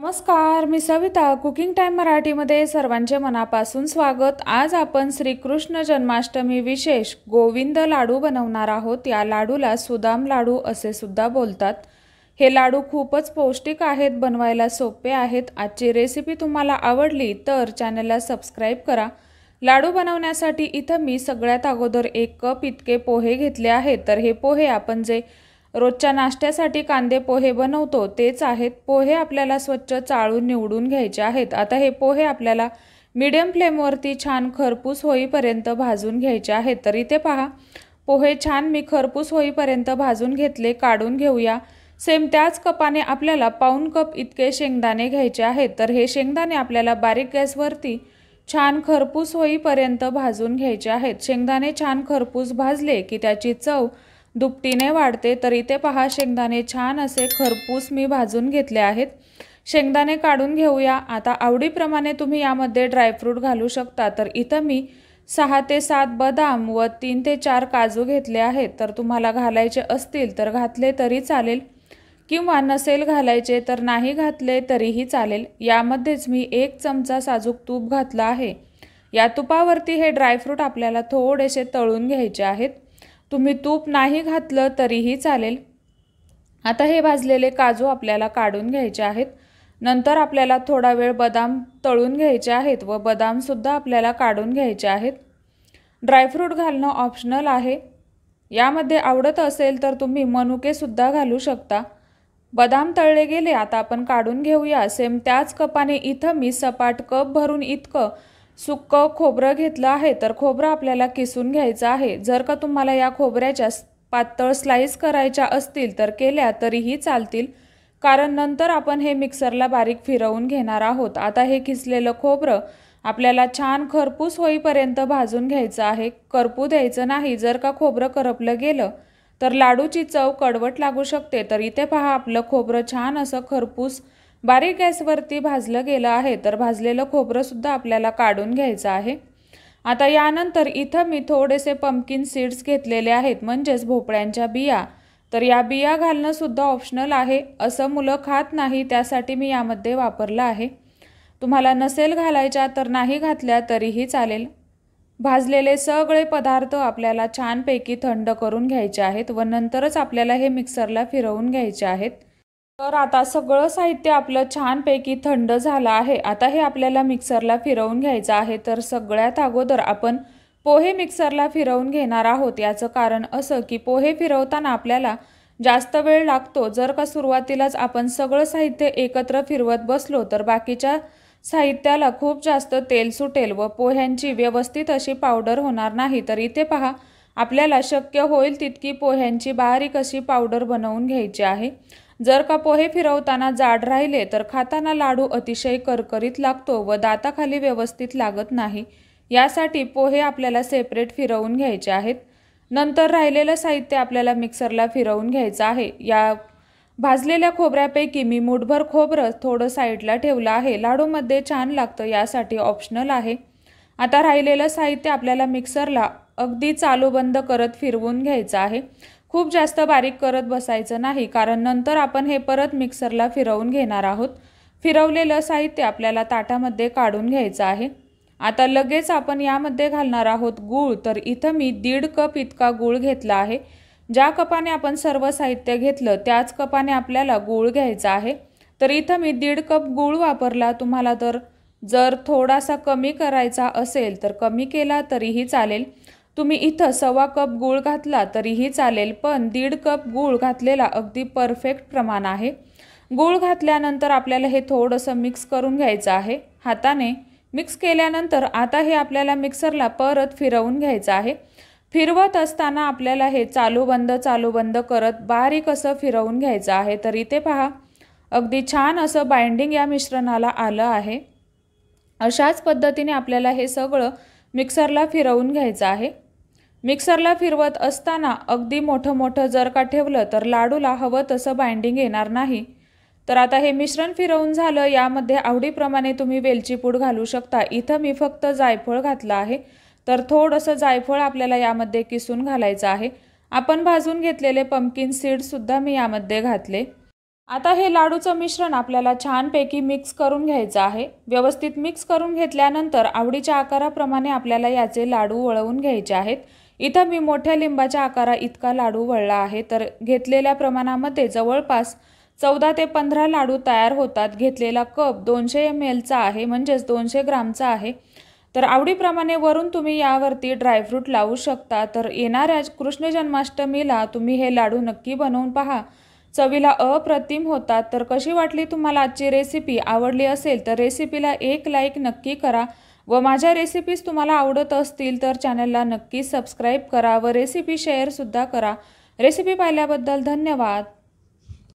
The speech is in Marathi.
नमस्कार, मी सविता कुकिंग टाइम मराठीमध्ये सर्वांचे मनापासून स्वागत। आज आपण श्रीकृष्ण जन्माष्टमी विशेष गोविंद लाडू बनवणार आहोत। या लाडूला सुदाम लाडू असे सुद्धा बोलतात। हे लाडू खूपच पौष्टिक आहेत, बनवायला सोपे आहेत। आजची रेसिपी तुम्हाला आवडली तर चॅनलला सबस्क्राइब करा। लाडू बनवण्यासाठी इथं मी सगळ्यात अगोदर 1 कप इतके पोहे घेतले आहेत। तर हे पोहे आपण जे रोजच्या नाश्त्यासाठी कांदे पोहे बनवतो तेच आहेत। पोहे आपल्याला स्वच्छ चाळून निवडून घ्यायचे आहेत। आता हे पोहे आपल्याला मीडियम फ्लेमवरती छान खरपूस होईपर्यंत भाजून घ्यायचे आहेत। तर इथे पहा, पोहे छान मी खरपूस होईपर्यंत भाजून घेतले। काढून घेऊया। सेम त्याच कपाने आपल्याला पाऊण कप इतके शेंगदाणे घ्यायचे आहेत। तर हे शेंगदाणे आपल्याला बारीक गॅसवरती छान खरपूस होईपर्यंत भाजून घ्यायचे आहेत। शेंगदाणे छान खरपूस भाजले की त्याची चव दुपटीने वाढते। तर इथे पहा, शेंगदाणे छान असे खरपूस मी भाजून घेतले आहेत। शेंगदाणे काढून घेऊया। आता आवडीप्रमाणे तुम्ही यामध्ये ड्रायफ्रूट घालू शकता। तर इथं मी 6 ते 7 बदाम व 3 ते 4 काजू घेतले आहेत। तर तुम्हाला घालायचे असतील तर घातले तरी चालेल, किंवा नसेल घालायचे तर नाही घातले तरीही चालेल। यामध्येच मी 1 चमचा साजूक तूप घातला आहे। या तुपावरती हे ड्रायफ्रूट आपल्याला थोडेसे तळून घ्यायचे आहेत। तुम्ही तूप नाही घातलं तरीही चालेल। आता हे भाजलेले काजू आपल्याला काढून घ्यायचे आहेत। नंतर आपल्याला थोडा वेळ बदाम तळून घ्यायचे आहेत व बदाम सुद्धा आपल्याला काढून घ्यायचे आहेत। ड्रायफ्रूट घालणं ऑप्शनल आहे। यामध्ये आवडत असेल तर तुम्ही मनुके सुद्धा घालू शकता। बदाम तळले गेले, आता आपण काढून घेऊया। सेम त्याच कपाने इथं मी सपाट कप भरून इतकं सुक्कं खोबरं घेतलं आहे। तर खोबरं आपल्याला किसून घ्यायचं आहे। जर का तुम्हाला या खोबऱ्याच्या पातळ स्लाइस करायच्या असतील तर केल्या तरीही चालतील, कारण नंतर आपण हे मिक्सरला बारीक फिरवून घेणार आहोत। आता हे किसलेलं खोबरं आपल्याला छान खरपूस होईपर्यंत भाजून घ्यायचं आहे, करपू द्यायचं नाही। जर का खोबरं करपलं गेलं तर लाडूची चव कडवट लागू शकते। तर इथे पहा, आपलं खोबरं छान असं खरपूस बारीक गॅसवरती भाजलं गेलं आहे। तर भाजलेलं खोबरं सुद्धा आपल्याला काढून घ्यायचं आहे। आता यानंतर इथं मी थोडेसे पंपकिन सीड्स घेतलेले आहेत, म्हणजेच भोपळ्यांच्या बिया। तर या बिया घालणं सुद्धा ऑप्शनल आहे। असं मुलं खात नाही, त्यासाठी मी यामध्ये वापरलं आहे। तुम्हाला नसेल घालायच्या तर नाही घातल्या तरीही चालेल। भाजलेले सगळे पदार्थ आपल्याला छानपैकी थंड करून घ्यायचे आहेत व नंतरच आपल्याला हे मिक्सरला फिरवून घ्यायचे आहेत। तर आता सगळं साहित्य आपलं छानपैकी थंड झालं आहे। आता हे आपल्याला मिक्सरला फिरवून घ्यायचं आहे। तर सगळ्यात अगोदर आपण पोहे मिक्सरला फिरवून घेणार आहोत। याचं कारण असं की पोहे फिरवताना आपल्याला जास्त वेळ लागतो। जर का सुरुवातीलाच आपण सगळं साहित्य एकत्र फिरवत बसलो तर बाकीच्या साहित्याला खूप जास्त तेल सुटेल व पोह्यांची व्यवस्थित अशी पावडर होणार नाही। तर इथे पहा, आपल्याला शक्य होईल तितकी पोह्यांची बारीक अशी पावडर बनवून घ्यायची आहे। जर का पोहे फिरवताना जाड राहिले तर खाताना लाडू अतिशय करकरीत लागतो व दाताखाली व्यवस्थित लागत नाही। यासाठी पोहे आपल्याला सेपरेट फिरवून घ्यायचे आहेत। नंतर राहिलेलं साहित्य आपल्याला मिक्सरला फिरवून घ्यायचं आहे। या भाजलेल्या खोबऱ्यापैकी मी मुठभर खोबरं थोडं साईडला ठेवलं आहे। लाडूमध्ये छान लागतं, यासाठी ऑप्शनल आहे। आता राहिलेलं साहित्य आपल्याला मिक्सरला अगदी चालू बंद करत फिरवून घ्यायचं आहे। खूप जास्त बारीक करत बसायचं नाही, कारण नंतर आपण हे परत मिक्सरला फिरवून घेणार आहोत। फिरवलेलं साहित्य आपल्याला ताटामध्ये काढून घ्यायचं आहे। आता लगेच आपण यामध्ये घालणार आहोत गूळ। तर इथं मी 1.5 कप इतका गूळ घेतला आहे। ज्या कपाने आपण सर्व साहित्य घेतलं त्याच कपाने आपल्याला गूळ घ्यायचा आहे। तर इथं मी 1.5 कप गूळ वापरला। तुम्हाला तर जर थोडासा कमी करायचा असेल तर कमी केला तरीही चालेल। तुम्ही इथं 1.25 कप गूळ घातला तरीही चालेल, पण 1.5 कप गूळ घातलेला अगदी परफेक्ट प्रमाण आहे। गूळ घातल्यानंतर आपल्याला हे थोडंसं मिक्स करून घ्यायचं आहे हाताने। मिक्स केल्यानंतर आता हे आपल्याला मिक्सरला परत फिरवून घ्यायचं आहे। फिरवत असताना आपल्याला हे चालू बंद करत बारीक असं फिरवून घ्यायचं आहे। तर इथे पहा, अगदी छान असं बाइंडिंग या मिश्रणाला आलं आहे। अशाच पद्धतीने आपल्याला हे सगळं मिक्सरला फिरवून घ्यायचं आहे। मिक्सरला फिरवत असताना अगदी मोठं जर का ठेवलं तर लाडूला हवं तसं बाइंडिंग येणार नाही। तर आता हे मिश्रण फिरवून झालं। यामध्ये आवडीप्रमाणे तुम्ही वेलची पूड घालू शकता। इथं मी फक्त जायफळ घातलं आहे। तर थोडंसं जायफळ आपल्याला यामध्ये किसून घालायचं आहे। आपण भाजून घेतलेले पंपकिन सीड सुद्धा मी यामध्ये घातले। आता हे लाडूचं मिश्रण आपल्याला छानपैकी मिक्स करून घ्यायचं आहे। व्यवस्थित मिक्स करून घेतल्यानंतर आवडीच्या आकाराप्रमाणे आपल्याला याचे लाडू वळवून घ्यायचे आहेत। इथं मी मोठ्या लिंबाच्या आकारा इतका लाडू वळला आहे। तर घेतलेल्या प्रमाणामध्ये जवळपास 14 ते 15 लाडू तयार होतात। घेतलेला कप 200 ml चा आहे, म्हणजेच 200 ग्रामचा आहे। तर आवडीप्रमाणे वरून तुम्ही यावरती ड्रायफ्रूट लावू शकता। तर येणाऱ्या कृष्ण जन्माष्टमीला तुम्ही हे लाडू नक्की बनवून पहा, चवीला अप्रतिम होतात। तर कशी वाटली तुम्हाला आजची रेसिपी? आवडली असेल तर रेसिपीला एक लाईक नक्की करा व माझ्या रेसिपीज तुम्हाला आवडत असतील तर चॅनलला नक्की सबस्क्राईब करा व रेसिपी शेअरसुद्धा करा। रेसिपी पाहिल्याबद्दल धन्यवाद।